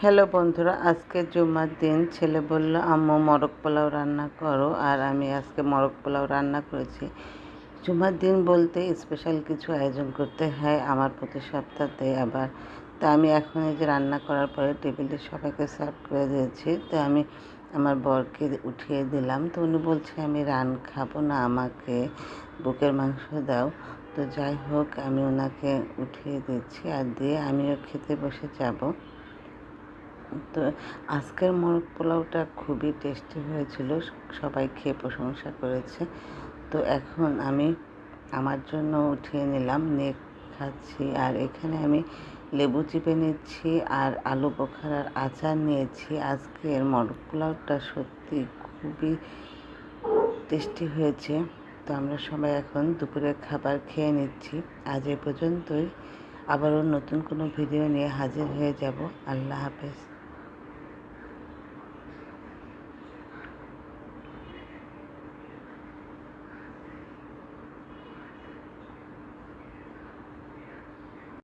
Hello বন্ধুরা, আজকে জুম্মার দিন ছেলে বলল আম্মু মোরগ পোলাও রান্না করো, আর আমি আজকে মোরগ পোলাও রান্না করেছি। জুম্মার দিন বলতে স্পেশাল কিছু আয়োজন করতে হয় আমার প্রতি সপ্তাহে আবার। তা আমি এখন এই যে রান্না করার পরে টেবিলে সবাইকে সার্ভ করে দিয়েছি। তো আমি আমার বরকে উঠিয়ে দিলাম। তো উনি বলছে আমি রান খাবো না, আমাকে বুকের মাংস দাও। তো যাই হোক, আমি ওনাকে উঠিয়ে দিচ্ছি আর দিয়ে আমিও খেতে বসে যাব। তো আজকের মোরগ পোলাওটা খুবই টেস্টি হয়েছিল, সবাই খেয়ে প্রশংসা করেছে। তো এখন আমি আমার জন্য উঠিয়ে নিলাম, নিয়ে খাচ্ছি। আর এখানে আমি লেবু চিপে নিচ্ছি আর আলু বোখারার আচার নিয়েছি। আজকের মোরগ পোলাওটা সত্যি খুবই টেস্টি হয়েছে। তো আমরা সবাই এখন দুপুরের খাবার খেয়ে নিচ্ছি। আজ এ পর্যন্তই, আবারও নতুন কোনো ভিডিও নিয়ে হাজির হয়ে যাব। আল্লাহ হাফেজ।